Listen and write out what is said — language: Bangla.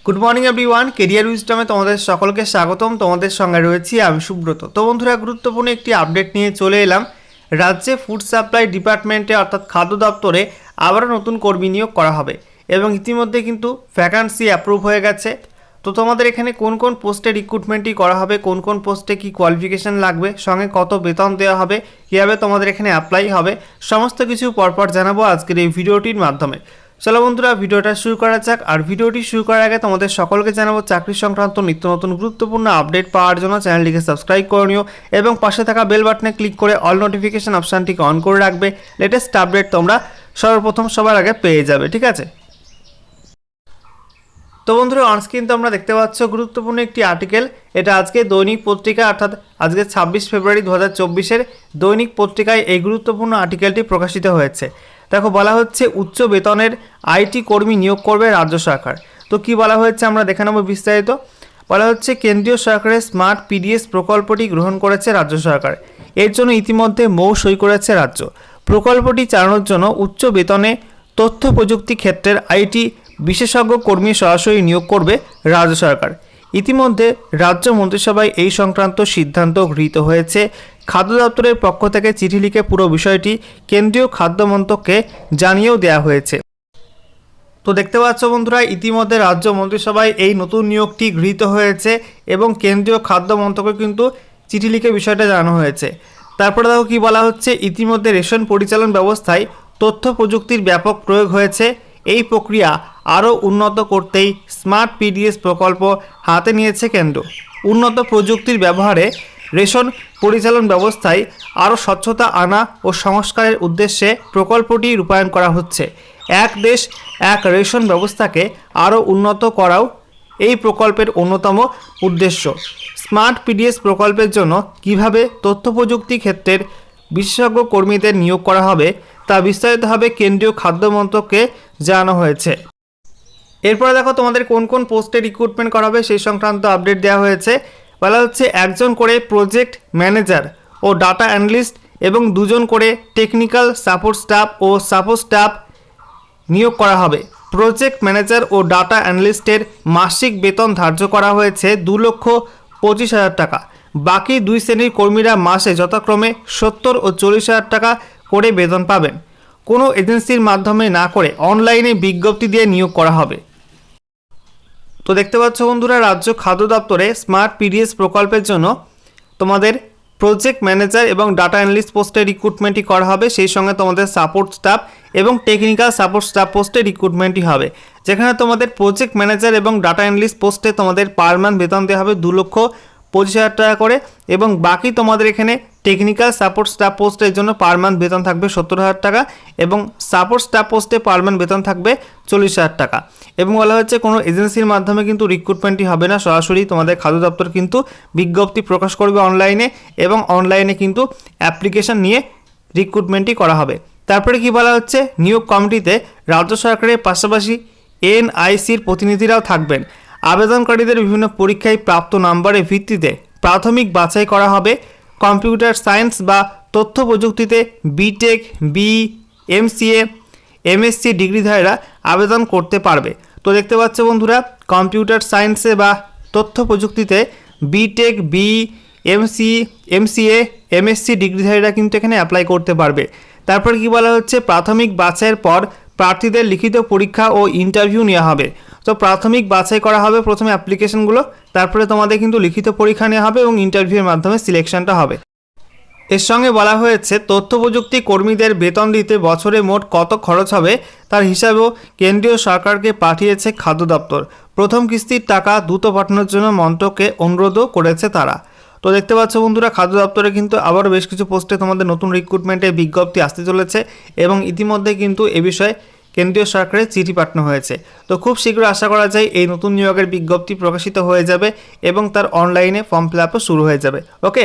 গুড মর্নিং এভরিওয়ান, কেরিয়ার উইজডমে তোমাদের সকলকে স্বাগতম। তোমাদের সঙ্গে রয়েছি আমি সুব্রত। তো বন্ধুরা, গুরুত্বপূর্ণ একটি আপডেট নিয়ে চলে এলাম। রাজ্যে ফুড সাপ্লাই ডিপার্টমেন্টে অর্থাৎ খাদ্য দপ্তরে আবারও নতুন কর্মী নিয়োগ করা হবে এবং ইতিমধ্যে কিন্তু ভ্যাকান্সি অ্যাপ্রুভ হয়ে গেছে। তো তোমাদের এখানে কোন কোন পোস্টে রিক্রুটমেন্টই করা হবে, কোন কোন পোস্টে কি কোয়ালিফিকেশান লাগবে, সঙ্গে কত বেতন দেওয়া হবে, কীভাবে তোমাদের এখানে অ্যাপ্লাই হবে, সমস্ত কিছু পরপর জানাবো আজকের এই ভিডিওটির মাধ্যমে। চলো বন্ধুরা, ভিডিওটা শুরু করা যাক। আর ভিডিওটি শুরু করার আগে তোমাদের সকলকে জানাবো চাকরি সংক্রান্ত নিত্য নতুন গুরুত্বপূর্ণ আপডেট পাওয়ার জন্য চ্যানেলটিকে সাবস্ক্রাইব করে নিও এবং পাশে থাকা বেল বাটনে ক্লিক করে অল নোটিফিকেশন অপশানটিকে অন করে রাখবে। লেটেস্ট আপডেট তোমরা সর্বপ্রথম সবার আগে পেয়ে যাবে, ঠিক আছে? তো বন্ধুরা, অনস্ক্রিন তোমরা দেখতে পাচ্ছ গুরুত্বপূর্ণ একটি আর্টিকেল। এটা আজকে দৈনিক পত্রিকা অর্থাৎ আজকে 26 ফেব্রুয়ারি 2024 দৈনিক পত্রিকায় এই গুরুত্বপূর্ণ আর্টিকেলটি প্রকাশিত হয়েছে। দেখো, বলা হচ্ছে উচ্চ বেতনের আইটি কর্মী নিয়োগ করবে রাজ্য সরকার। তো কি বলা হয়েছে আমরা দেখে নেব বিস্তারিত। বলা হচ্ছে কেন্দ্রীয় সরকারের স্মার্ট পিডিএস প্রকল্পটি গ্রহণ করেছে রাজ্য সরকার। এর জন্য ইতিমধ্যে মৌ সই করেছে রাজ্য। প্রকল্পটি চালানোর জন্য উচ্চ বেতনে তথ্য প্রযুক্তি ক্ষেত্রের আইটি বিশেষজ্ঞ কর্মী সরাসরি নিয়োগ করবে রাজ্য সরকার। ইতিমধ্যে রাজ্য মন্ত্রিসভায় এই সংক্রান্ত সিদ্ধান্ত গৃহীত হয়েছে। খাদ্য দপ্তরের পক্ষ থেকে চিঠি লিখে পুরো বিষয়টি কেন্দ্রীয় খাদ্য মন্ত্রককে জানিয়েও দেওয়া হয়েছে। তো দেখতে পাচ্ছ বন্ধুরা, ইতিমধ্যে রাজ্য মন্ত্রিসভায় এই নতুন নিয়োগটি গৃহীত হয়েছে এবং কেন্দ্রীয় খাদ্য মন্ত্রকে কিন্তু চিঠি লিখে বিষয়টা জানানো হয়েছে। তারপরে দেখো কি বলা হচ্ছে, ইতিমধ্যে রেশন পরিচালন ব্যবস্থায় তথ্য প্রযুক্তির ব্যাপক প্রয়োগ হয়েছে। এই প্রক্রিয়া আরও উন্নত করতেই স্মার্ট পিডিএস প্রকল্প হাতে নিয়েছে কেন্দ্র। উন্নত প্রযুক্তির ব্যবহারে রেশন পরিচালন ব্যবস্থায় আরও স্বচ্ছতা আনা ও সংস্কারের উদ্দেশ্যে প্রকল্পটি রূপায়ণ করা হচ্ছে। এক দেশ এক রেশন ব্যবস্থাকে আরও উন্নত করাও এই প্রকল্পের অন্যতম উদ্দেশ্য। স্মার্ট পিডিএস প্রকল্পের জন্য কিভাবে তথ্য প্রযুক্তি ক্ষেত্রের বিশেষজ্ঞ কর্মীদের নিয়োগ করা হবে তা বিস্তারিতভাবে কেন্দ্রীয় খাদ্য মন্ত্রককে জানানো হয়েছে। এরপরে দেখো, তোমাদের কোন কোন পোস্টে রিক্রুটমেন্ট করা হবে সেই সংক্রান্ত আপডেট দেওয়া হয়েছে। বলা হচ্ছে একজন করে প্রজেক্ট ম্যানেজার ও ডাটা অ্যানালিস্ট এবং দুজন করে টেকনিক্যাল সাপোর্ট স্টাফ ও সাপোর্ট স্টাফ নিয়োগ করা হবে। প্রজেক্ট ম্যানেজার ও ডাটা অ্যানালিস্টের মাসিক বেতন ধার্য করা হয়েছে 2,25,000 টাকা। বাকি দুই শ্রেণীর কর্মীরা মাসে যথাক্রমে 70 ও 40,000 টাকা করে বেতন পাবেন। কোনো এজেন্সির মাধ্যমে না করে অনলাইনে বিজ্ঞপ্তি দিয়ে নিয়োগ করা হবে। তো দেখতে পাচ্ছ বন্ধুরা, রাজ্য খাদ্য দপ্তরে স্মার্ট পিডিএস প্রকল্পের জন্য তোমাদের প্রজেক্ট ম্যানেজার এবং ডাটা অ্যানালিস্ট পোস্টে রিক্রুটমেন্টই করা হবে। সেই সঙ্গে তোমাদের সাপোর্ট স্টাফ এবং টেকনিক্যাল সাপোর্ট স্টাফ পোস্টে রিক্রুটমেন্টই হবে। যেখানে তোমাদের প্রজেক্ট ম্যানেজার এবং ডাটা অ্যানালিস্ট পোস্টে তোমাদের পার মান্থ বেতন দেওয়া হবে 2,25,000 টাকা করে এবং বাকি তোমাদের এখানে টেকনিক্যাল সাপোর্ট স্টাফ পোস্টের জন্য পার মান্থ বেতন থাকবে 70,000 টাকা এবং সাপোর্ট স্টাফ পোস্টে পার মান্থ বেতন থাকবে 40,000 টাকা। এবং বলা হচ্ছে কোনো এজেন্সির মাধ্যমে কিন্তু রিক্রুটমেন্টই হবে না, সরাসরি তোমাদের খাদ্য দপ্তর কিন্তু বিজ্ঞপ্তি প্রকাশ করবে অনলাইনে এবং অনলাইনে কিন্তু অ্যাপ্লিকেশন নিয়ে রিক্রুটমেন্টই করা হবে। তারপরে কি বলা হচ্ছে, নিয়োগ কমিটিতে রাজ্য সরকারের পাশাপাশি এনআইসির প্রতিনিধিরাও থাকবেন। আবেদনকারীদের বিভিন্ন পরীক্ষায় প্রাপ্ত নম্বরের ভিত্তিতে প্রাথমিক বাছাই করা হবে। কম্পিউটার সায়েন্স বা তথ্য প্রযুক্তিতে বিটেক, বিই, এমসিএ, এমএসসি ডিগ্রিধারীরা আবেদন করতে পারবে। তো দেখতে পাচ্ছ বন্ধুরা, কম্পিউটার সায়েন্সে বা তথ্য প্রযুক্তিতে বিটেক, বিই, এমসিএ, এমএসসি ডিগ্রিধারীরা কিন্তু এখানে অ্যাপ্লাই করতে পারবে। তারপর কি বলা হচ্ছে, প্রাথমিক বাছাইয়ের পর প্রার্থীদের লিখিত পরীক্ষা ও ইন্টারভিউ নেওয়া হবে। তো প্রাথমিক বাছাই করা হবে প্রথমে অ্যাপ্লিকেশনগুলো, তারপরে তোমাদের কিন্তু লিখিত পরীক্ষা নেওয়া হবে এবং ইন্টারভিউয়ের মাধ্যমে সিলেকশনটা হবে। এর সঙ্গে বলা হয়েছে তথ্য প্রযুক্তি কর্মীদের বেতন দিতে বছরে মোট কত খরচ হবে তার হিসাবেও কেন্দ্রীয় সরকারকে পাঠিয়েছে খাদ্য দপ্তর। প্রথম কিস্তির টাকা দ্রুত পাঠানোর জন্য মন্ত্রককে অনুরোধও করেছে তারা। তো দেখতে পাচ্ছ বন্ধুরা, খাদ্য দপ্তরে কিন্তু আবারও বেশ কিছু পোস্টে তোমাদের নতুন রিক্রুটমেন্টের বিজ্ঞপ্তি আসতে চলেছে এবং ইতিমধ্যে কিন্তু এ বিষয়ে কেন্দ্রীয় সরকারের চিঠি পাঠানো হয়েছে। তো খুব শীঘ্র আশা করা যায় এই নতুন নিয়োগের বিজ্ঞপ্তি প্রকাশিত হয়ে যাবে এবং তার অনলাইনে ফর্ম ফিল আপও শুরু হয়ে যাবে। ওকে।